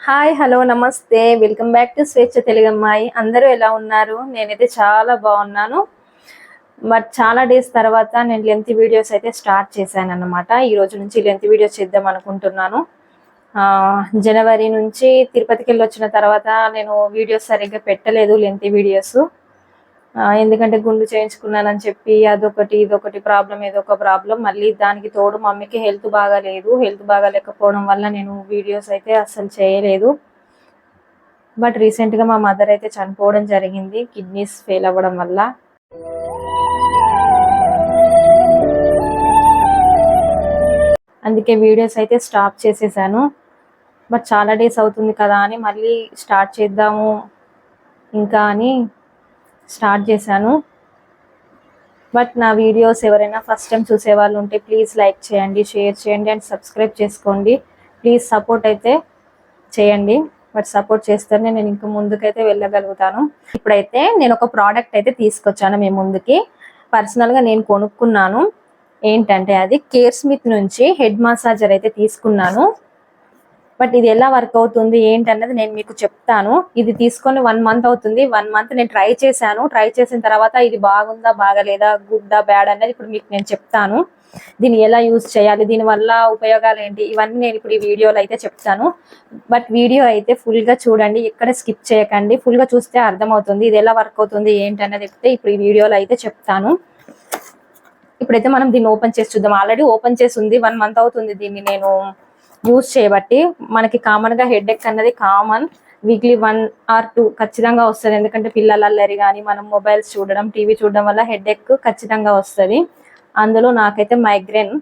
Hi hello నమస్తే welcome back to స్వేచ్ఛ తెలుగు అమ్మాయి. అందరూ ఎలా ఉన్నారు? నేనైతే చాలా బాగున్నాను. బట్ చాలా డేస్ తర్వాత నేను లెంత్ వీడియోస్ అయితే స్టార్ట్ చేశాను అన్నమాట. ఈ రోజు నుంచి లెంత్ వీడియోస్ చేద్దాం అనుకుంటున్నాను. జనవరి నుంచి తిరుపతికి వెళ్ళి వచ్చిన తర్వాత నేను వీడియోస్ సరిగ్గా పెట్టలేదు, లెంత్ వీడియోస్. ఎందుకంటే గుండు చేయించుకున్నానని చెప్పి అదొకటి ఇదొకటి ప్రాబ్లం, ఏదో ఒక ప్రాబ్లం. మళ్ళీ దానికి తోడు మమ్మీకి హెల్త్ బాగాలేదు. హెల్త్ బాగాలేకపోవడం వల్ల నేను వీడియోస్ అయితే అస్సలు చేయలేదు. బట్ రీసెంట్గా మా మదర్ అయితే చనిపోవడం జరిగింది కిడ్నీస్ ఫెయిల్ అవ్వడం వల్ల. అందుకే వీడియోస్ అయితే స్టాప్ చేసేసాను. బట్ చాలా డేస్ అవుతుంది కదా అని మళ్ళీ స్టార్ట్ చేద్దాము ఇంకా అని స్టార్ట్ చేశాను. బట్ నా వీడియోస్ ఎవరైనా ఫస్ట్ టైం చూసే వాళ్ళు ఉంటే ప్లీజ్ లైక్ చేయండి, షేర్ చేయండి అండ్ సబ్స్క్రైబ్ చేసుకోండి. ప్లీజ్ సపోర్ట్ అయితే చేయండి. బట్ సపోర్ట్ చేస్తేనే నేను ఇంకా ముందుకైతే వెళ్ళగలుగుతాను. ఇప్పుడైతే నేను ఒక ప్రోడక్ట్ అయితే తీసుకొచ్చాను మీ ముందుకి. పర్సనల్గా నేను కొనుక్కున్నాను. ఏంటంటే అది కేర్ స్మిత్ నుంచి హెడ్ మసాజర్ అయితే తీసుకున్నాను. బట్ ఇది ఎలా వర్క్ అవుతుంది ఏంటన్నది నేను మీకు చెప్తాను. ఇది తీసుకొని 1 మంత్ అవుతుంది. 1 మంత్ నేను ట్రై చేశాను. ట్రై చేసిన తర్వాత ఇది బాగుందా బాగలేదా, గుడ్డా బ్యాడ్ అనేది ఇప్పుడు మీకు నేను చెప్తాను. దీన్ని ఎలా యూజ్ చేయాలి, దీనివల్ల ఉపయోగాలు ఏంటి, ఇవన్నీ నేను ఇప్పుడు ఈ వీడియోలో అయితే చెప్తాను. బట్ వీడియో అయితే ఫుల్గా చూడండి, ఎక్కడ స్కిప్ చేయకండి. ఫుల్గా చూస్తే అర్థమవుతుంది ఇది ఎలా వర్క్ అవుతుంది ఏంటన్నది అయితే ఇప్పుడు ఈ వీడియోలో అయితే చెప్తాను. ఇప్పుడైతే మనం దీన్ని ఓపెన్ చేసి చూద్దాం. ఆల్రెడీ ఓపెన్ చేసి ఉంది. 1 మంత్ అవుతుంది దీన్ని నేను యూజ్ చేయబట్టి. మనకి కామన్గా హెడ్ ఎక్ అన్నది కామన్. వీక్లీ 1 or 2 ఖచ్చితంగా వస్తుంది. ఎందుకంటే పిల్లల అల్లరి కానీ మనం మొబైల్స్ చూడడం, టీవీ చూడడం వల్ల హెడ్ ఎక్ ఖచ్చితంగా వస్తుంది. అందులో నాకైతే మైగ్రేన్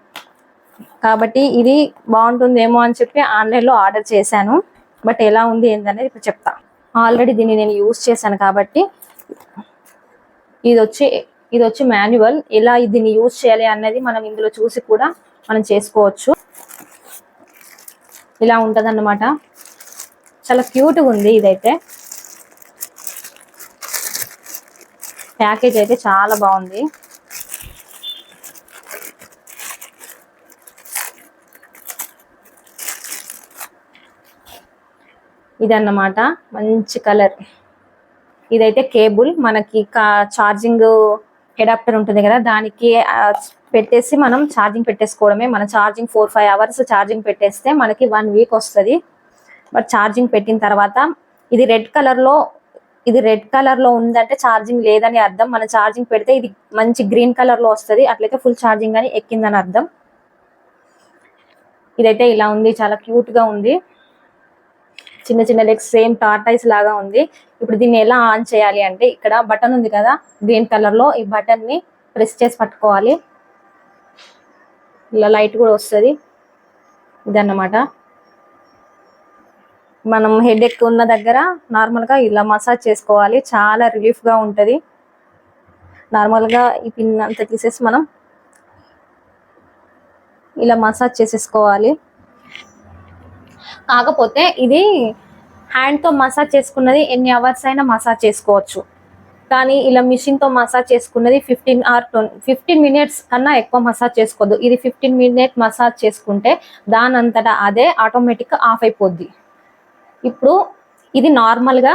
కాబట్టి ఇది బాగుంటుందేమో అని చెప్పి ఆన్లైన్లో ఆర్డర్ చేశాను. బట్ ఎలా ఉంది ఏంటనేది ఇప్పుడు చెప్తా. ఆల్రెడీ దీన్ని నేను యూజ్ చేశాను కాబట్టి ఇది వచ్చి మాన్యువల్. ఎలా దీన్ని యూజ్ చేయాలి అన్నది మనం ఇందులో చూసి కూడా మనం చేసుకోవచ్చు. ఇలా ఉంటుంది అన్నమాట. చాలా క్యూట్గా ఉంది. ఇదైతే ప్యాకేజ్ అయితే చాలా బాగుంది. ఇదన్నమాట మంచి కలర్. ఇదైతే కేబుల్, మనకి ఛార్జింగ్ అడాప్టర్ ఉంటుంది కదా, దానికి పెట్టేసి మనం ఛార్జింగ్ పెట్టేసుకోవడమే. మన ఛార్జింగ్ 4-5 hours ఛార్జింగ్ పెట్టేస్తే మనకి 1 week వస్తుంది. బట్ ఛార్జింగ్ పెట్టిన తర్వాత ఇది రెడ్ కలర్లో ఉందంటే ఛార్జింగ్ లేదని అర్థం. మనం ఛార్జింగ్ పెడితే ఇది మంచి గ్రీన్ కలర్లో వస్తుంది, అట్లయితే ఫుల్ ఛార్జింగ్ అని ఎక్కిందని అర్థం. ఇదైతే ఇలా ఉంది, చాలా క్యూట్గా ఉంది. చిన్న చిన్న లెగ్స్, సేమ్ టార్టైస్ లాగా ఉంది. ఇప్పుడు దీన్ని ఎలా ఆన్ చేయాలి అంటే ఇక్కడ బటన్ ఉంది కదా గ్రీన్ కలర్లో, ఈ బటన్ని ప్రెస్ చేసి పట్టుకోవాలి. ఇలా లైట్ కూడా వస్తుంది. ఇదన్నమాట. మనం హెడ్ ఎక్ ఉన్న దగ్గర నార్మల్గా ఇలా మసాజ్ చేసుకోవాలి. చాలా రిలీఫ్గా ఉంటుంది. నార్మల్గా ఈ పిన్ అంతా తీసేసి మనం ఇలా మసాజ్ చేసేసుకోవాలి. కాకపోతే ఇది హ్యాండ్తో మసాజ్ చేసుకున్నది ఎన్ని అవర్స్ అయినా మసాజ్ చేసుకోవచ్చు. కానీ ఇలా మిషన్తో మసాజ్ చేసుకున్నది 15 minutes కన్నా ఎక్కువ మసాజ్ చేసుకోవద్దు. ఇది 15 minutes మసాజ్ చేసుకుంటే దానంతటా అదే ఆటోమేటిక్గా ఆఫ్ అయిపోద్ది. ఇప్పుడు ఇది నార్మల్గా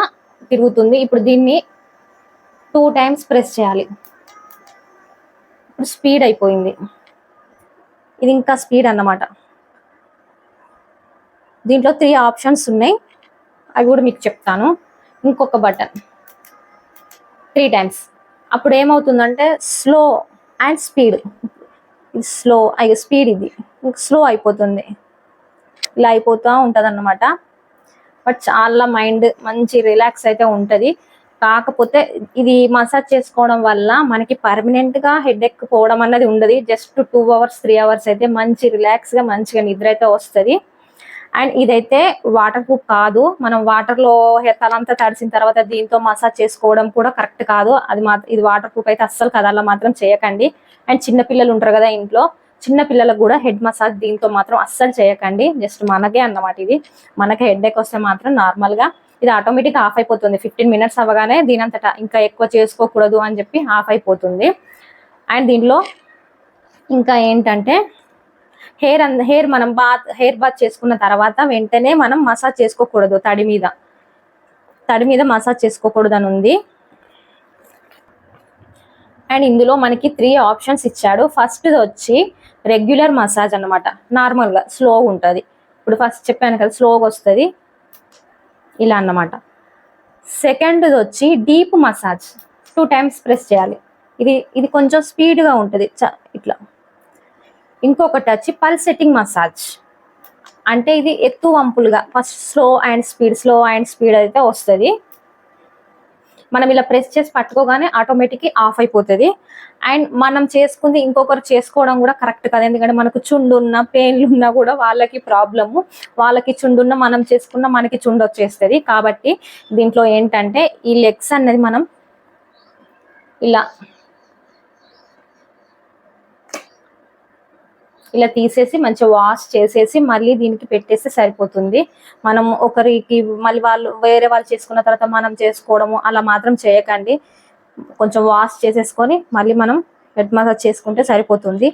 తిరుగుతుంది. ఇప్పుడు దీన్ని 2 times ప్రెస్ చేయాలి. ఇప్పుడు స్పీడ్ అయిపోయింది. ఇది ఇంకా స్పీడ్ అన్నమాట. దీంట్లో 3 options ఉన్నాయి, అవి కూడా మీకు చెప్తాను. ఇంకొక బటన్ 3 times. అప్పుడు ఏమవుతుందంటే స్లో అండ్ స్పీడ్. ఇది స్లో, స్పీడ్ ఇది స్లో అయిపోతుంది. ఇలా అయిపోతూ ఉంటుంది అన్నమాట. బట్ చాలా మైండ్ మంచి రిలాక్స్ అయితే ఉంటుంది. కాకపోతే ఇది మసాజ్ చేసుకోవడం వల్ల మనకి పర్మనెంట్గా హెడ్ ఎక్ పోవడం అన్నది ఉండదు. జస్ట్ 2 hours 3 hours అయితే మంచి రిలాక్స్గా మంచిగా నిద్ర అయితే వస్తుంది. అండ్ ఇదైతే వాటర్ ప్రూఫ్ కాదు. మనం వాటర్లో తలంతా తడిసిన తర్వాత దీంతో మసాజ్ చేసుకోవడం కూడా కరెక్ట్ కాదు. ఇది వాటర్ ప్రూఫ్ అయితే అస్సలు కాదు. అలా మాత్రం చేయకండి. అండ్ చిన్న పిల్లలు ఉంటారు కదా ఇంట్లో, చిన్న పిల్లలకు కూడా హెడ్ మసాజ్ దీంతో మాత్రం అస్సలు చేయకండి. జస్ట్ మనకే అన్నమాట. ఇది మనకి హెడ్ ఎక్ వస్తే మాత్రం నార్మల్గా ఇది ఆటోమేటిక్గా ఆఫ్ అయిపోతుంది. 15 minutes అవ్వగానే దీనంతటా ఇంకా ఎక్కువ చేసుకోకూడదు అని చెప్పి ఆఫ్ అయిపోతుంది. అండ్ దీంట్లో ఇంకా ఏంటంటే హెయిర్ మనం హెయిర్ బాత్ చేసుకున్న తర్వాత వెంటనే మనం మసాజ్ చేసుకోకూడదు, తడి మీద మసాజ్ చేసుకోకూడదు అని ఉంది. అండ్ ఇందులో మనకి 3 ఆప్షన్స్ ఇచ్చాడు. ఫస్ట్ వచ్చి రెగ్యులర్ మసాజ్ అనమాట, నార్మల్గా స్లోగా ఉంటుంది. ఇప్పుడు ఫస్ట్ చెప్పాను కదా స్లోగా వస్తుంది ఇలా అన్నమాట. సెకండ్ వచ్చి డీప్ మసాజ్, 2 times ప్రెస్ చేయాలి. ఇది కొంచెం స్పీడ్గా ఉంటుంది ఇట్లా. ఇంకొకటి వచ్చి పల్సెటింగ్ మసాజ్, అంటే ఇది ఎత్తు వంపులుగా ఫస్ట్ స్లో అండ్ స్పీడ్ అయితే వస్తుంది. మనం ఇలా ప్రెస్ చేసి పట్టుకోగానే ఆటోమేటిక్గా ఆఫ్ అయిపోతుంది. అండ్ మనం చేసుకుంది ఇంకొకరు చేసుకోవడం కూడా కరెక్ట్ కాదు, ఎందుకంటే మనకు చుండున్న పెయిన్లు ఉన్నా కూడా వాళ్ళకి ప్రాబ్లము, వాళ్ళకి చుండున్న మనం చేసుకున్న మనకి చుండు వచ్చేస్తుంది. కాబట్టి దీంట్లో ఏంటంటే ఈ లెగ్స్ అనేది మనం ఇలా తీసేసి మంచిగా వాష్ చేసేసి మళ్ళీ దీనికి పెట్టేస్తే సరిపోతుంది. మనం ఒకరికి మళ్ళీ వేరే వాళ్ళు చేసుకున్న తర్వాత మనం చేసుకోవడము అలా మాత్రం చేయకండి. కొంచెం వాష్ చేసేసుకొని మళ్ళీ మనం హెడ్ మసాజ్ చేసుకుంటే సరిపోతుంది.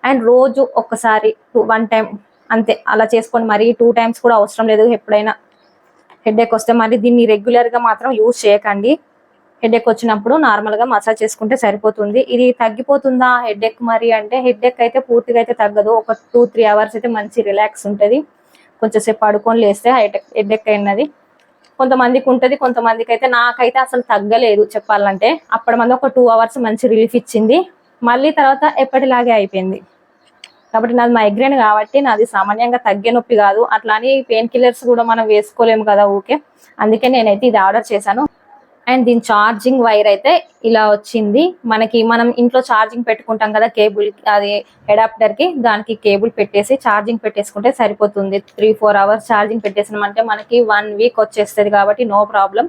అండ్ రోజు ఒక్కసారి 1 time అంతే అలా చేసుకొని, మరి 2 times కూడా అవసరం లేదు. ఎప్పుడైనా హెడేక్ వస్తే మళ్ళీ దీన్ని రెగ్యులర్గా మాత్రం యూజ్ చేయకండి. హెడేక్ వచ్చినప్పుడు నార్మల్గా మసాజ్ చేసుకుంటే సరిపోతుంది. ఇది తగ్గిపోతుందా హెడేక్ మరి అంటే, హెడేక్ అయితే పూర్తిగా అయితే తగ్గదు. ఒక 2-3 hours అయితే మంచి రిలాక్స్ ఉంటుంది. కొంచెం సేపు పడుకొని లేస్తే హెడేక్ అయినది కొంతమందికి ఉంటుంది, కొంతమందికి అయితే. నాకైతే అసలు తగ్గలేదు చెప్పాలంటే. అప్పటి మంది ఒక 2 hours మంచి రిలీఫ్ ఇచ్చింది, మళ్ళీ తర్వాత ఎప్పటిలాగే అయిపోయింది. కాబట్టి నాది మైగ్రేన్ కాబట్టి నాది సామాన్యంగా తగ్గే నొప్పి కాదు. అట్లా అని పెయిన్ కిల్లర్స్ కూడా మనం వేసుకోలేము కదా ఊకే. అందుకే నేనైతే ఇది ఆర్డర్ చేశాను. అండ్ దీని ఛార్జింగ్ వైర్ అయితే ఇలా వచ్చింది. మనం ఇంట్లో ఛార్జింగ్ పెట్టుకుంటాం కదా కేబుల్, అది అడాప్టర్ కి, దానికి కేబుల్ పెట్టేసి ఛార్జింగ్ పెట్టేసుకుంటే సరిపోతుంది. 3-4 hours ఛార్జింగ్ పెట్టేసినామంటే మనకి 1 week వచ్చేస్తుంది. కాబట్టి నో ప్రాబ్లం.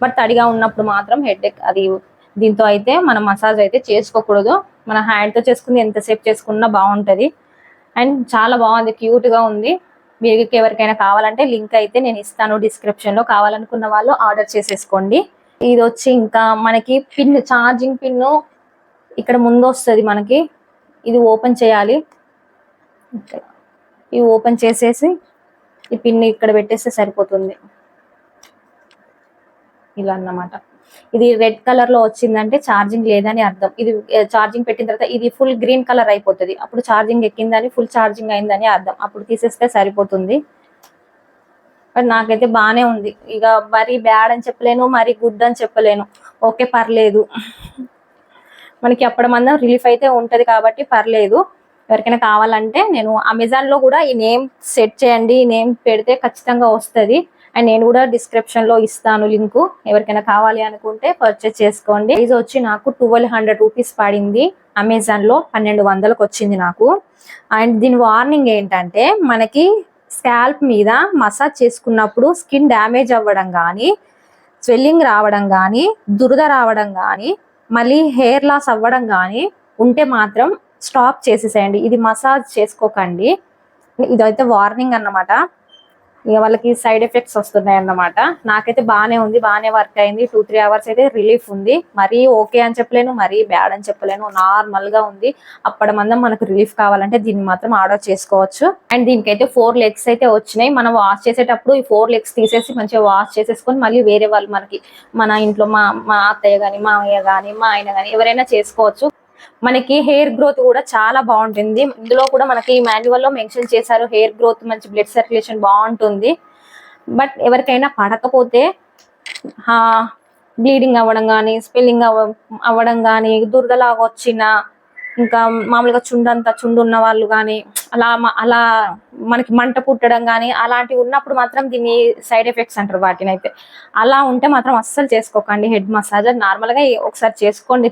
బట్ తడిగా ఉన్నప్పుడు మాత్రం హెడేక్ అది దీంతో అయితే మనం మసాజ్ అయితే చేసుకోకూడదు. మన హ్యాండ్తో చేసుకుంది ఎంతసేపు చేసుకున్నా బాగుంటుంది. అండ్ చాలా బాగుంది, క్యూట్గా ఉంది. మీకు ఎవరికైనా కావాలంటే లింక్ అయితే నేను ఇస్తాను డిస్క్రిప్షన్లో, కావాలనుకున్న వాళ్ళు ఆర్డర్ చేసేసుకోండి. ఇది వచ్చి ఇంకా మనకి పిన్, ఛార్జింగ్ పిన్ ఇక్కడ ముందు వస్తుంది మనకి. ఇది ఓపెన్ చేయాలి. ఇది ఓపెన్ చేసేసి ఈ పిన్ ఇక్కడ పెట్టేస్తే సరిపోతుంది ఇలా అన్నమాట. ఇది రెడ్ కలర్ లో వచ్చిందంటే ఛార్జింగ్ లేదని అర్థం. ఇది ఛార్జింగ్ పెట్టిన తర్వాత ఇది ఫుల్ గ్రీన్ కలర్ అయిపోతుంది, అప్పుడు ఛార్జింగ్ ఎక్కిందని, ఫుల్ ఛార్జింగ్ అయిందని అర్థం. అప్పుడు తీసేస్తే సరిపోతుంది. బట్ నాకైతే బాగానే ఉంది. ఇక మరీ బ్యాడ్ అని చెప్పలేను, మరీ గుడ్ అని చెప్పలేను. ఓకే పర్లేదు, మనకి అప్పటిమందం రిలీఫ్ అయితే ఉంటుంది కాబట్టి పర్లేదు. ఎవరికైనా కావాలంటే నేను అమెజాన్లో కూడా ఈ నేమ్ సెట్ చేయండి, ఈ నేమ్ పెడితే ఖచ్చితంగా వస్తుంది. అండ్ నేను కూడా డిస్క్రిప్షన్లో ఇస్తాను లింకు, ఎవరికైనా కావాలి అనుకుంటే పర్చేస్ చేసుకోండి. ఇది వచ్చి నాకు 1200 రూపీస్ పడింది. అమెజాన్లో 1200కు వచ్చింది నాకు. అండ్ దీని వార్నింగ్ ఏంటంటే, మనకి స్కాల్ప్ మీద మసాజ్ చేసుకున్నప్పుడు స్కిన్ డ్యామేజ్ అవ్వడం కానీ, స్వెల్లింగ్ రావడం కానీ, దురద రావడం కానీ, మళ్ళీ హెయిర్ లాస్ అవ్వడం కానీ ఉంటే మాత్రం స్టాప్ చేసేసేయండి. ఇది మసాజ్ చేసుకోకండి. ఇదైతే వార్నింగ్ అన్నమాట. ఇక వాళ్ళకి సైడ్ ఎఫెక్ట్స్ వస్తున్నాయి అన్నమాట. నాకైతే బాగానే ఉంది, బాగానే వర్క్ అయింది. 2-3 hours అయితే రిలీఫ్ ఉంది. మరీ ఓకే అని చెప్పలేను, మరీ బ్యాడ్ అని చెప్పలేను, నార్మల్ గా ఉంది. అప్పటి మందం మనకు రిలీఫ్ కావాలంటే దీన్ని మాత్రం ఆర్డర్ చేసుకోవచ్చు. అండ్ దీనికైతే 4 legs అయితే వచ్చినాయి. మనం వాష్ చేసేటప్పుడు ఈ 4 legs తీసేసి మంచిగా వాష్ చేసేసుకొని మళ్ళీ వేరే వాళ్ళు, మన ఇంట్లో మా అత్తయ్య కానీ, మామయ్య కానీ, మా ఆయన కానీ ఎవరైనా చేసుకోవచ్చు. మనకి హెయిర్ గ్రోత్ కూడా చాలా బాగుంటుంది. ఇందులో కూడా మనకి మాన్యువల్ లో మెన్షన్ చేశారు, హెయిర్ గ్రోత్, మంచి బ్లడ్ సర్క్యులేషన్ బాగుంటుంది. బట్ ఎవరికైనా పడకపోతే బ్లీడింగ్ అవ్వడం కానీ, స్పెల్లింగ్ అవ్వడం కానీ, దురదలాగా వచ్చిన, ఇంకా మామూలుగా చుండు ఉన్న వాళ్ళు కానీ, అలా మనకి మంట పుట్టడం కానీ అలాంటివి ఉన్నప్పుడు మాత్రం దీన్ని సైడ్ ఎఫెక్ట్స్ అంటారు వాటిని. అయితే అలా ఉంటే మాత్రం అస్సలు చేసుకోకండి హెడ్ మసాజ్. నార్మల్గా ఒకసారి చేసుకోండి,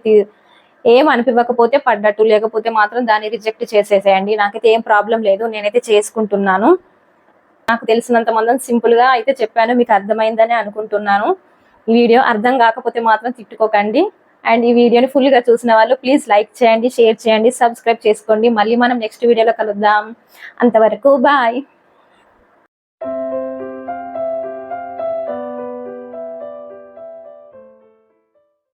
ఏం అనిపించకపోతే పడ్డట్టు, లేకపోతే మాత్రం దాన్ని రిజెక్ట్ చేసేసేయండి. నాకైతే ఏం ప్రాబ్లం లేదు, నేనైతే చేసుకుంటున్నాను. నాకు తెలిసినంత మంది సింపుల్ గా అయితే చెప్పాను, మీకు అర్థమైందని అనుకుంటున్నాను. ఈ వీడియో అర్థం కాకపోతే మాత్రం తిట్టుకోకండి. అండ్ ఈ వీడియోని ఫుల్ గా చూసిన వాళ్ళు ప్లీజ్ లైక్ చేయండి, షేర్ చేయండి, సబ్స్క్రైబ్ చేసుకోండి. మళ్ళీ మనం నెక్స్ట్ వీడియోలో కలుద్దాం. అంతవరకు బాయ్.